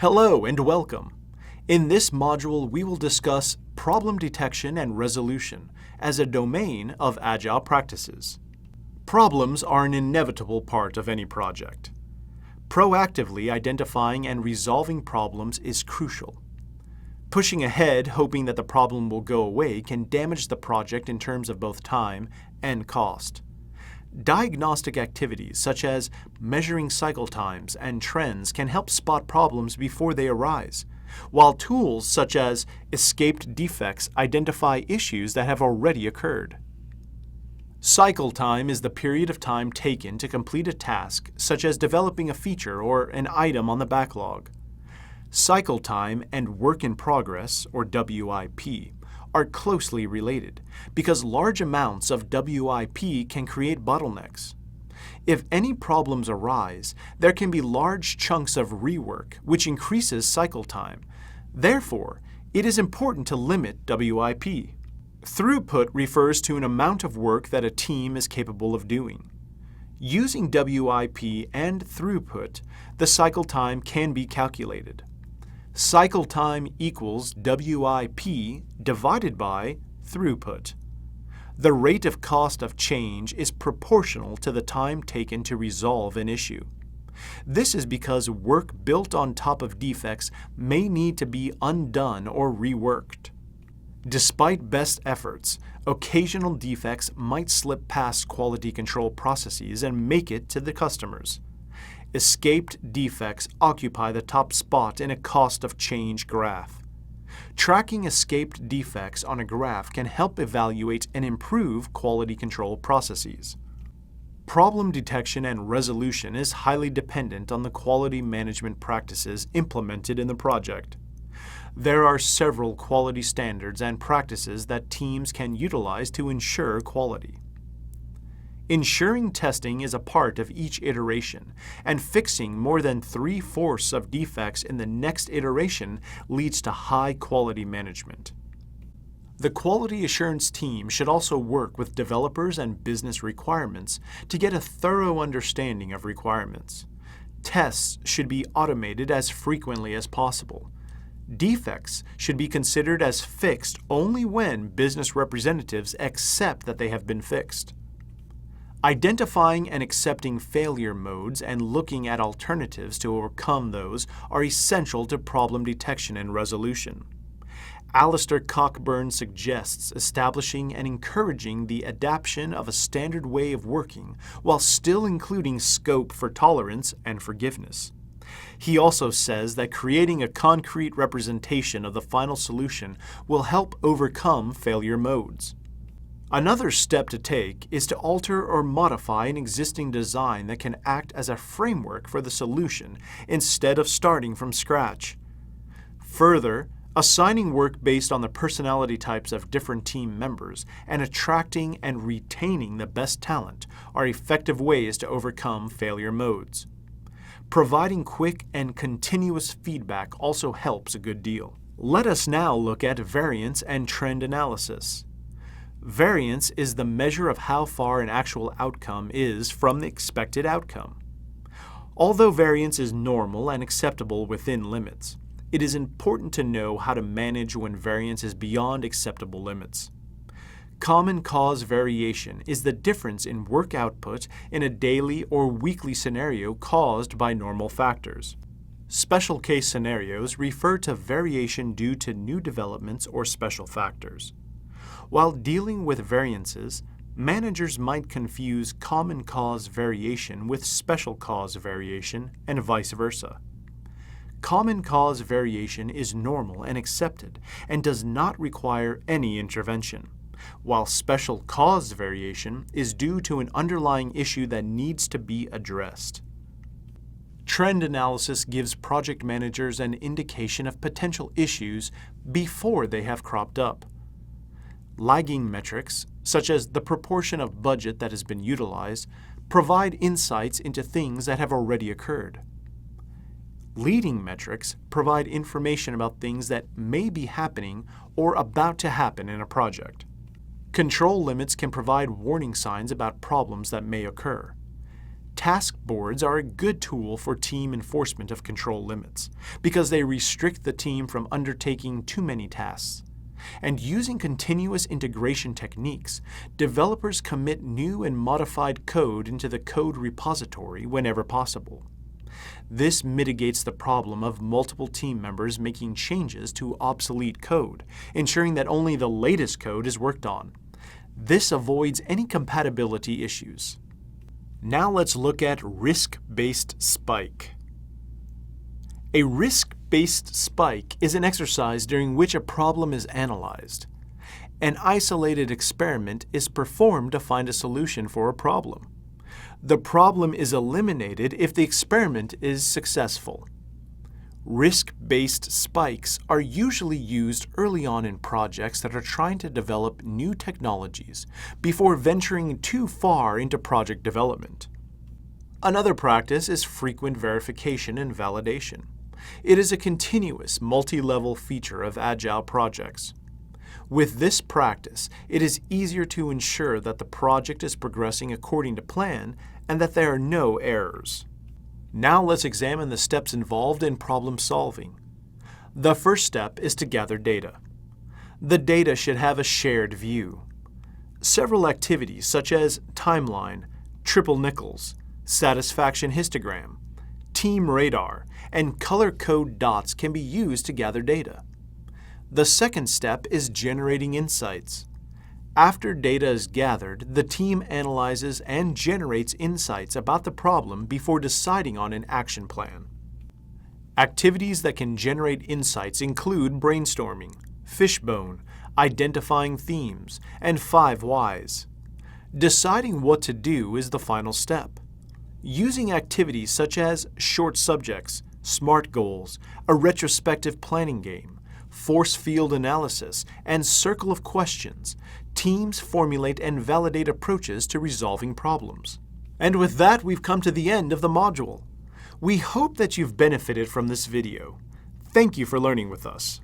Hello and welcome. In this module, we will discuss problem detection and resolution as a domain of Agile practices. Problems are an inevitable part of any project. Proactively identifying and resolving problems is crucial. Pushing ahead, hoping that the problem will go away, can damage the project in terms of both time and cost. Diagnostic activities such as measuring cycle times and trends can help spot problems before they arise, while tools such as escaped defects identify issues that have already occurred. Cycle time is the period of time taken to complete a task, such as developing a feature or an item on the backlog. Cycle time and work in progress, or WIP, are closely related because large amounts of WIP can create bottlenecks. If any problems arise, there can be large chunks of rework, which increases cycle time. Therefore, it is important to limit WIP. Throughput refers to an amount of work that a team is capable of doing. Using WIP and throughput, the cycle time can be calculated. Cycle time equals WIP divided by throughput. The rate of cost of change is proportional to the time taken to resolve an issue. This is because work built on top of defects may need to be undone or reworked. Despite best efforts, occasional defects might slip past quality control processes and make it to the customers. Escaped defects occupy the top spot in a cost of change graph. Tracking escaped defects on a graph can help evaluate and improve quality control processes. Problem detection and resolution is highly dependent on the quality management practices implemented in the project. There are several quality standards and practices that teams can utilize to ensure quality. Ensuring testing is a part of each iteration, and fixing more than 3/4 of defects in the next iteration leads to high quality management. The quality assurance team should also work with developers and business requirements to get a thorough understanding of requirements. Tests should be automated as frequently as possible. Defects should be considered as fixed only when business representatives accept that they have been fixed. Identifying and accepting failure modes and looking at alternatives to overcome those are essential to problem detection and resolution. Alistair Cockburn suggests establishing and encouraging the adoption of a standard way of working while still including scope for tolerance and forgiveness. He also says that creating a concrete representation of the final solution will help overcome failure modes. Another step to take is to alter or modify an existing design that can act as a framework for the solution instead of starting from scratch. Further, assigning work based on the personality types of different team members and attracting and retaining the best talent are effective ways to overcome failure modes. Providing quick and continuous feedback also helps a good deal. Let us now look at variance and trend analysis. Variance is the measure of how far an actual outcome is from the expected outcome. Although variance is normal and acceptable within limits, it is important to know how to manage when variance is beyond acceptable limits. Common cause variation is the difference in work output in a daily or weekly scenario caused by normal factors. Special case scenarios refer to variation due to new developments or special factors. While dealing with variances, managers might confuse common cause variation with special cause variation and vice versa. Common cause variation is normal and accepted and does not require any intervention, while special cause variation is due to an underlying issue that needs to be addressed. Trend analysis gives project managers an indication of potential issues before they have cropped up. Lagging metrics, such as the proportion of budget that has been utilized, provide insights into things that have already occurred. Leading metrics provide information about things that may be happening or about to happen in a project. Control limits can provide warning signs about problems that may occur. Task boards are a good tool for team enforcement of control limits because they restrict the team from undertaking too many tasks. And using continuous integration techniques, developers commit new and modified code into the code repository whenever possible. This mitigates the problem of multiple team members making changes to obsolete code, ensuring that only the latest code is worked on. This avoids any compatibility issues. Now let's look at RiskBased Spike. A risk-based spike is an exercise during which a problem is analyzed. An isolated experiment is performed to find a solution for a problem. The problem is eliminated if the experiment is successful. Risk-based spikes are usually used early on in projects that are trying to develop new technologies before venturing too far into project development. Another practice is frequent verification and validation. It is a continuous, multi-level feature of Agile projects. With this practice, it is easier to ensure that the project is progressing according to plan and that there are no errors. Now let's examine the steps involved in problem solving. The first step is to gather data. The data should have a shared view. Several activities such as timeline, triple nickels, satisfaction histogram, team radar, and color code dots can be used to gather data. The second step is generating insights. After data is gathered, the team analyzes and generates insights about the problem before deciding on an action plan. Activities that can generate insights include brainstorming, fishbone, identifying themes, and 5 whys. Deciding what to do is the final step. Using activities such as short subjects, SMART goals, a retrospective planning game, force field analysis, and circle of questions, teams formulate and validate approaches to resolving problems. And with that, we've come to the end of the module. We hope that you've benefited from this video. Thank you for learning with us.